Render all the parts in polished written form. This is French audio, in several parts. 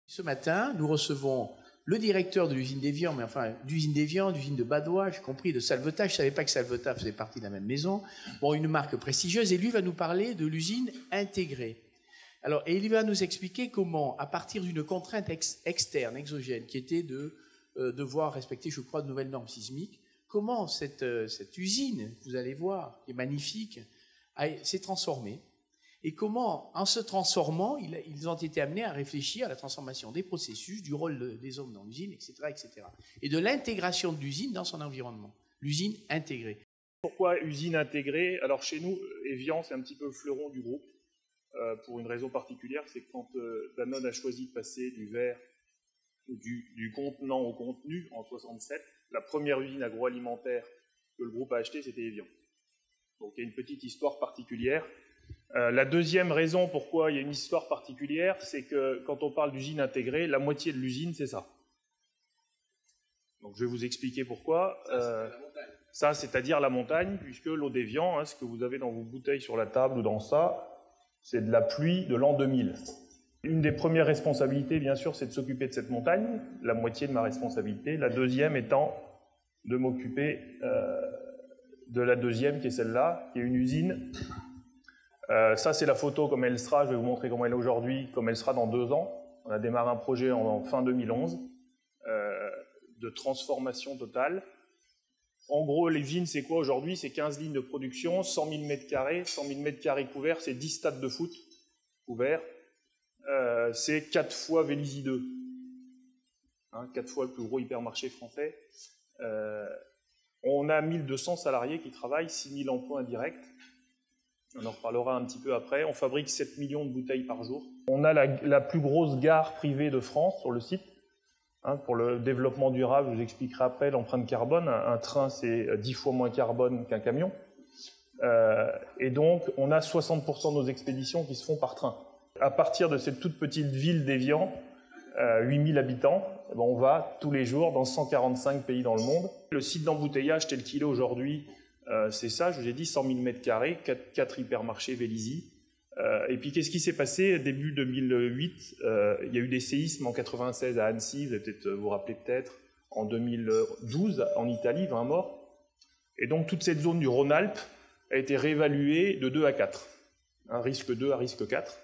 Ce matin, nous recevons le directeur de l'usine d'Évian, mais enfin d'usine d'Évian, d'usine de Badois, j'ai compris, de Salvetat. Je ne savais pas que Salvetat faisait partie de la même maison. Bon, une marque prestigieuse. Et lui va nous parler de l'usine intégrée. Alors, et il va nous expliquer comment, à partir d'une contrainte externe, exogène, qui était de devoir respecter, je crois, de nouvelles normes sismiques, comment cette usine, vous allez voir, qui est magnifique, s'est transformée. Et comment, en se transformant, ils ont été amenés à réfléchir à la transformation des processus, du rôle des hommes dans l'usine, etc., etc. Et de l'intégration de l'usine dans son environnement. L'usine intégrée. Pourquoi usine intégrée? Alors chez nous, Évian, c'est un petit peu le fleuron du groupe, pour une raison particulière, c'est que quand Danone a choisi de passer du verre, du contenant au contenu en 67, la première usine agroalimentaire que le groupe a achetée, c'était Évian. Donc il y a une petite histoire particulière. La deuxième raison pourquoi il y a une histoire particulière, c'est que quand on parle d'usine intégrée, la moitié de l'usine, c'est ça. Donc je vais vous expliquer pourquoi. Ça, c'est-à-dire la montagne, puisque l'eau d'Évian, hein, ce que vous avez dans vos bouteilles sur la table ou dans ça, c'est de la pluie de l'an 2000. Une des premières responsabilités, bien sûr, c'est de s'occuper de cette montagne, la moitié de ma responsabilité. La deuxième étant de m'occuper de la deuxième, qui est celle-là, qui est une usine. Ça, c'est la photo comme elle sera. Je vais vous montrer comment elle est aujourd'hui, comme elle sera dans 2 ans. On a démarré un projet en fin 2011 de transformation totale. En gros, l'usine, c'est quoi aujourd'hui? C'est 15 lignes de production, 100 000 m². 100 000 m² couverts, c'est 10 stades de foot couverts. C'est 4 fois Vélizy 2. 4 fois le plus gros hypermarché français. On a 1200 salariés qui travaillent, 6000 emplois indirects. On en reparlera un petit peu après. On fabrique 7 millions de bouteilles par jour. On a la plus grosse gare privée de France sur le site. Pour le développement durable, je vous expliquerai après l'empreinte carbone. Un train, c'est 10 fois moins carbone qu'un camion. Et donc, on a 60% de nos expéditions qui se font par train. À partir de cette toute petite ville d'Évian, 8000 habitants, on va tous les jours dans 145 pays dans le monde. Le site d'embouteillage tel qu'il est aujourd'hui, c'est ça, je vous ai dit, 100 000 m², 4 hypermarchés Vélizy. Et puis, qu'est-ce qui s'est passé début 2008? Il y a eu des séismes en 96 à Annecy, vous vous rappelez peut-être, en 2012 en Italie, 20 morts. Et donc, toute cette zone du Rhône-Alpes a été réévaluée de 2 à 4. Risque 2 à risque 4.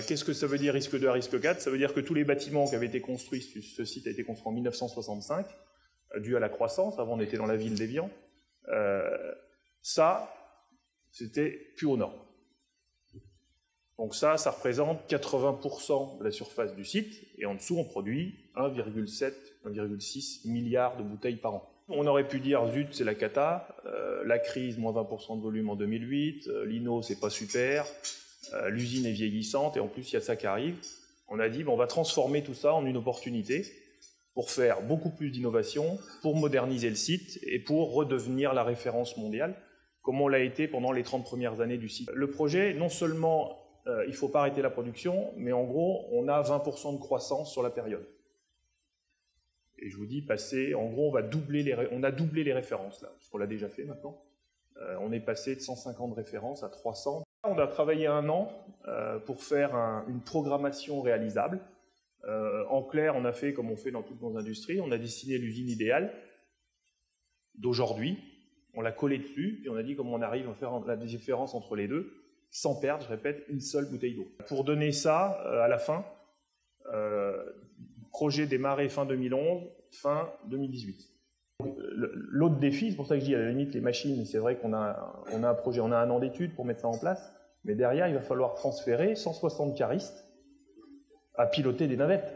Qu'est-ce que ça veut dire risque 2 à risque 4? Ça veut dire que tous les bâtiments qui avaient été construits, ce site a été construit en 1965, dû à la croissance, avant on était dans la ville d'Évian. Ça, c'était plus aux normes. Donc ça représente 80% de la surface du site, et en dessous, on produit 1,7, 1,6 milliard de bouteilles par an. On aurait pu dire, zut, c'est la cata, la crise, moins 20% de volume en 2008, l'INO, c'est pas super, l'usine est vieillissante, et en plus, il y a ça qui arrive. On a dit, on va transformer tout ça en une opportunité pour faire beaucoup plus d'innovation, pour moderniser le site et pour redevenir la référence mondiale, comme on l'a été pendant les 30 premières années du site. Le projet, non seulement il ne faut pas arrêter la production, mais en gros, on a 20% de croissance sur la période. Et je vous dis, en gros, on a doublé les références, là, parce qu'on l'a déjà fait maintenant. On est passé de 150 références à 300. On a travaillé 1 an pour faire une programmation réalisable. En clair, on a fait comme on fait dans toutes nos industries, on a dessiné l'usine idéale d'aujourd'hui, on l'a collé dessus, et on a dit comment on arrive à faire la différence entre les deux, sans perdre, je répète, une seule bouteille d'eau. Pour donner ça, à la fin, projet démarré fin 2011, fin 2018. L'autre défi, c'est pour ça que je dis à la limite les machines, c'est vrai qu'on a un projet, on a 1 an d'études pour mettre ça en place, mais derrière, il va falloir transférer 160 caristes à piloter des navettes.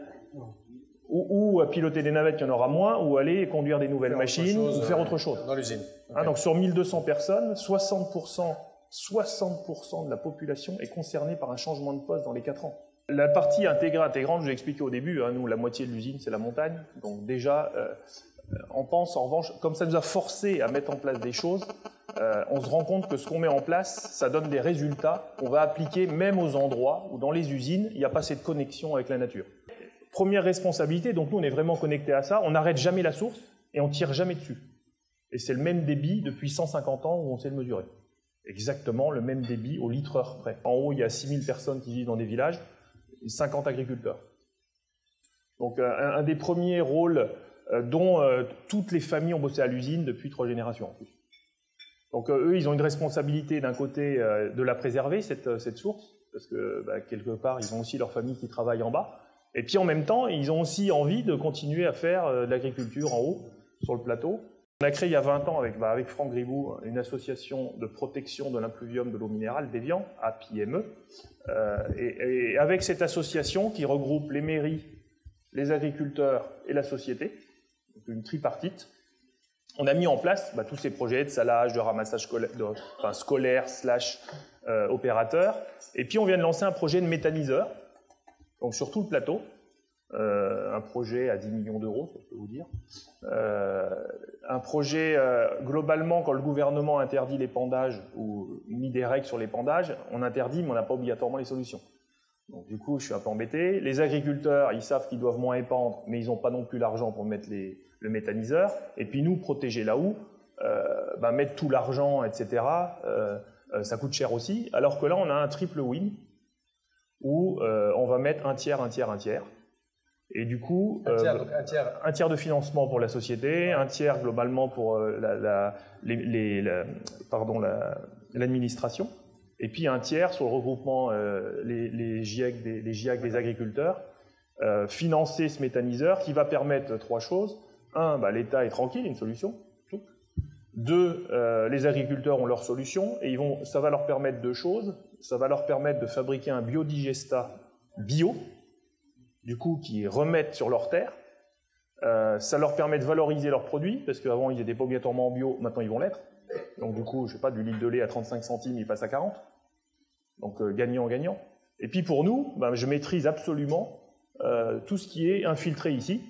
Ou à piloter des navettes, il y en aura moins, ou aller conduire des nouvelles machines, ou faire autre chose. Dans l'usine. Okay. Donc sur 1200 personnes, 60% de la population est concernée par un changement de poste dans les 4 ans. La partie intégrante, je l'ai expliqué au début, nous, la moitié de l'usine, c'est la montagne. Donc déjà, on pense, en revanche, comme ça nous a forcé à mettre en place des choses, on se rend compte que ce qu'on met en place, ça donne des résultats qu'on va appliquer même aux endroits où dans les usines, il n'y a pas cette connexion avec la nature. Première responsabilité, donc nous on est vraiment connectés à ça, on n'arrête jamais la source et on ne tire jamais dessus. Et c'est le même débit depuis 150 ans où on sait le mesurer. Exactement le même débit au litre-heure près. En haut, il y a 6000 personnes qui vivent dans des villages, et 50 agriculteurs. Donc un des premiers rôles dont toutes les familles ont bossé à l'usine depuis 3 générations en plus. Donc eux, ils ont une responsabilité d'un côté de la préserver, cette source, parce que quelque part, ils ont aussi leur famille qui travaille en bas. Et puis en même temps, ils ont aussi envie de continuer à faire de l'agriculture en haut, sur le plateau. On a créé il y a 20 ans avec Franck Gribou une association de protection de l'impluvium de l'eau minérale d'Évian, APIME. Et avec cette association qui regroupe les mairies, les agriculteurs et la société, donc une tripartite, on a mis en place tous ces projets de salage, de ramassage scolaire / opérateur. Et puis on vient de lancer un projet de méthaniseur, donc sur tout le plateau. Un projet à 10 millions d'euros, ça je peux vous dire. Un projet, globalement, quand le gouvernement interdit l'épandage ou mis des règles sur l'épandage, on interdit, mais on n'a pas obligatoirement les solutions. Donc du coup, je suis un peu embêté. Les agriculteurs, ils savent qu'ils doivent moins épandre, mais ils n'ont pas non plus l'argent pour mettre le méthaniseur. Et puis nous, protéger là où, mettre tout l'argent, etc., ça coûte cher aussi. Alors que là, on a un triple win, où on va mettre un tiers. Et du coup, un tiers de financement pour la société, un tiers globalement pour l'administration, et puis un tiers sur le regroupement les GIEC des agriculteurs, financer ce méthaniseur qui va permettre 3 choses. 1, l'État est tranquille, il y a une solution. 2, les agriculteurs ont leur solution, et ça va leur permettre 2 choses. Ça va leur permettre de fabriquer un biodigestat bio, du coup, qui remettent sur leur terre. Ça leur permet de valoriser leurs produits, parce qu'avant, ils n'étaient pas obligatoirement en bio, maintenant ils vont l'être. Donc du coup, je sais pas, du litre de lait à 35 centimes, il passe à 40. Donc gagnant-gagnant. Et puis pour nous, je maîtrise absolument tout ce qui est infiltré ici,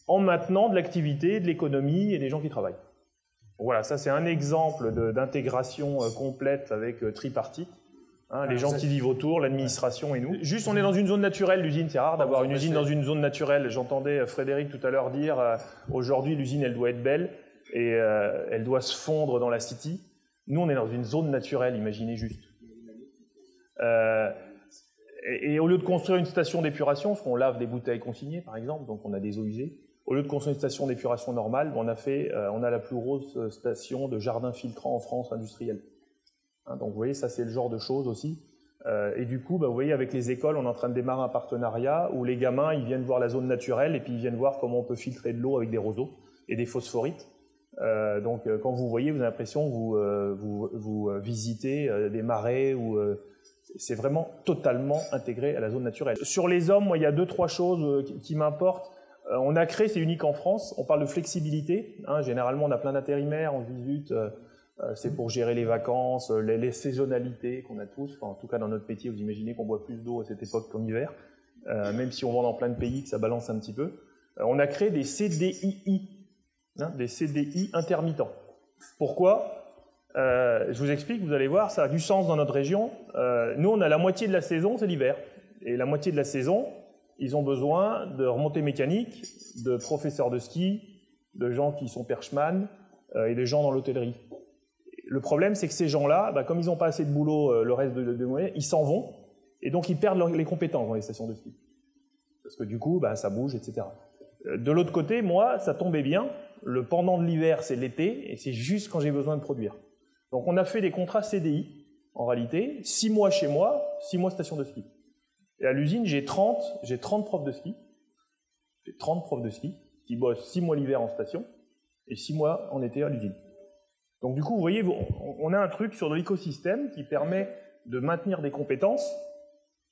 en maintenant de l'activité, de l'économie et des gens qui travaillent. Donc, voilà, ça c'est un exemple d'intégration complète avec tripartite. Les gens qui vivent autour, l'administration et nous. Juste, on est dans une zone naturelle, l'usine, c'est rare d'avoir une usine dans une zone naturelle. J'entendais Frédéric tout à l'heure dire, aujourd'hui l'usine elle doit être belle et elle doit se fondre dans la city. Nous, on est dans une zone naturelle, imaginez juste. Et au lieu de construire une station d'épuration, parce qu'on lave des bouteilles consignées par exemple, donc on a des eaux usées, au lieu de construire une station d'épuration normale, on a la plus grosse station de jardin filtrant en France industrielle. Donc vous voyez, ça c'est le genre de choses aussi. Et du coup, vous voyez, avec les écoles, on est en train de démarrer un partenariat où les gamins, ils viennent voir la zone naturelle et puis ils viennent voir comment on peut filtrer de l'eau avec des roseaux et des phosphorites. Donc quand vous voyez, vous avez l'impression que vous visitez des marais où c'est vraiment totalement intégré à la zone naturelle. Sur les hommes, moi, il y a 2-3 choses qui m'importent. On a créé, c'est unique en France, on parle de flexibilité. Généralement, on a plein d'intérimaires, on visite... c'est pour gérer les vacances, les saisonnalités qu'on a tous. En tout cas, dans notre métier, vous imaginez qu'on boit plus d'eau à cette époque qu'en hiver, même si on vend dans plein de pays, que ça balance un petit peu. On a créé des CDII, des CDI intermittents. Pourquoi ? Je vous explique, vous allez voir, ça a du sens dans notre région. Nous, on a la moitié de la saison, c'est l'hiver. Et la moitié de la saison, ils ont besoin de remontées mécaniques, de professeurs de ski, de gens qui sont perchman et de gens dans l'hôtellerie. Le problème, c'est que ces gens-là, comme ils n'ont pas assez de boulot le reste de mois, ils s'en vont, et donc ils perdent les compétences dans les stations de ski. Parce que du coup, ça bouge, etc. De l'autre côté, moi, ça tombait bien, le pendant de l'hiver, c'est l'été, et c'est juste quand j'ai besoin de produire. Donc on a fait des contrats CDI, en réalité, 6 mois chez moi, 6 mois station de ski. Et à l'usine, j'ai 30 profs de ski. J'ai 30 profs de ski qui bossent 6 mois l'hiver en station, et 6 mois en été à l'usine. Donc du coup, vous voyez, on a un truc sur l'écosystème qui permet de maintenir des compétences,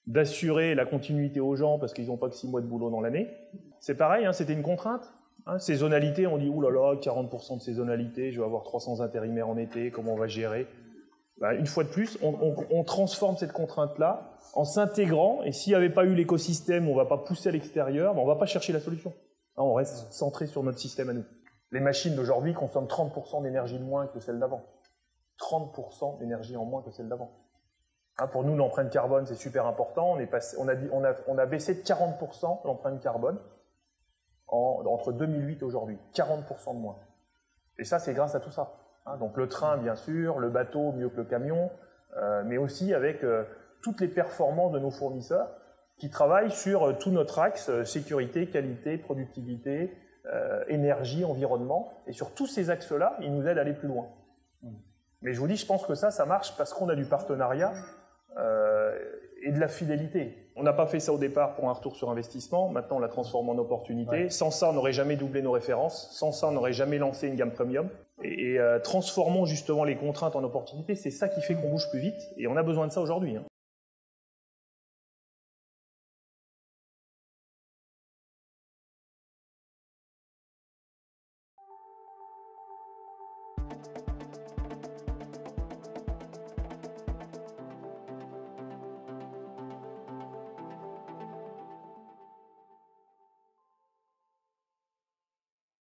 d'assurer la continuité aux gens parce qu'ils n'ont pas que 6 mois de boulot dans l'année. C'est pareil, c'était une contrainte. Saisonnalité, on dit, ouh là là, 40% de saisonnalité, je vais avoir 300 intérimaires en été, comment on va gérer ? Une fois de plus, on transforme cette contrainte-là en s'intégrant, et s'il n'y avait pas eu l'écosystème, on ne va pas pousser à l'extérieur, on ne va pas chercher la solution. On reste centré sur notre système à nous. Les machines d'aujourd'hui consomment 30% d'énergie de moins que celles d'avant. 30% d'énergie en moins que celle d'avant. Hein, pour nous, l'empreinte carbone, c'est super important. On a baissé de 40% l'empreinte carbone entre 2008 et aujourd'hui. 40% de moins. Et ça, c'est grâce à tout ça. Hein, donc le train, bien sûr, le bateau, mieux que le camion, mais aussi avec toutes les performances de nos fournisseurs qui travaillent sur tout notre axe, sécurité, qualité, productivité, énergie, environnement. Et sur tous ces axes-là, ils nous aident à aller plus loin. Mais je vous dis, je pense que ça marche parce qu'on a du partenariat et de la fidélité. On n'a pas fait ça au départ pour un retour sur investissement, maintenant on la transforme en opportunité. Ouais. Sans ça, on n'aurait jamais doublé nos références, sans ça, on n'aurait jamais lancé une gamme premium. Et transformons justement les contraintes en opportunités, c'est ça qui fait qu'on bouge plus vite, et on a besoin de ça aujourd'hui. Hein.